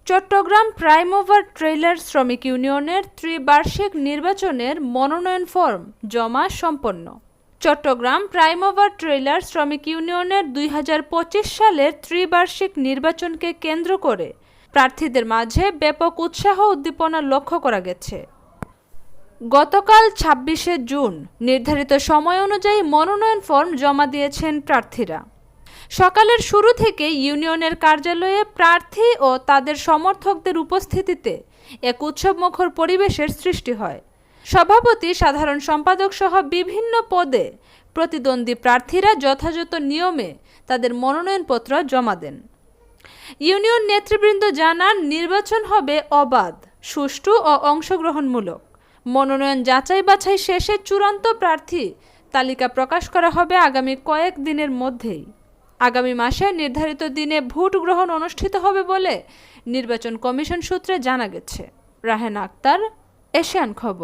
Chittagong প্রাইমওভার trailer শ্রমিক ইউনিয়নের ত্রিবার্ষিক নির্বাচনের মনোনয়ন ফরম জমা সম্পন্ন। চট্টগ্রাম প্রাইমওভার ট্রেইলার শ্রমিক ইউনিয়নের ২০২৫ সালের ত্রিবার্ষিক নির্বাচনকে কেন্দ্র করে প্রার্থীদের মাঝে ব্যাপক উৎসাহ উদ্দীপনা লক্ষ্য করা গেছে। গতকাল ২৬শে জুন নির্ধারিত সময় অনুযায়ী মনোনয়ন ফরম জমা দিয়েছেন প্রার্থীরা। সকালের শুরু থেকে ইউনিয়নের কার্যালয়ে প্রার্থী ও তাদের সমর্থকদের উপস্থিতিতে এক উৎসবমুখর পরিবেশের সৃষ্টি হয়। সভাপতি, সাধারণ সম্পাদক সহ বিভিন্ন পদে প্রতিদ্বন্দ্বী প্রার্থীরা যথাযথ নিয়মে তাদের মনোনয়নপত্র জমা দেন। ইউনিয়ন নেতৃবৃন্দ জানান, নির্বাচন হবে অবাধ, সুষ্ঠু ও অংশগ্রহণমূলক। মনোনয়ন যাচাই বাছাই শেষে চূড়ান্ত প্রার্থী তালিকা প্রকাশ করা হবে আগামী কয়েক দিনের মধ্যেই। আগামী মাসে নির্ধারিত দিনে ভোট গ্রহণ অনুষ্ঠিত হবে বলে নির্বাচন কমিশন সূত্রে জানা গেছে। রাহেনা আক্তার, এশিয়ান খবর।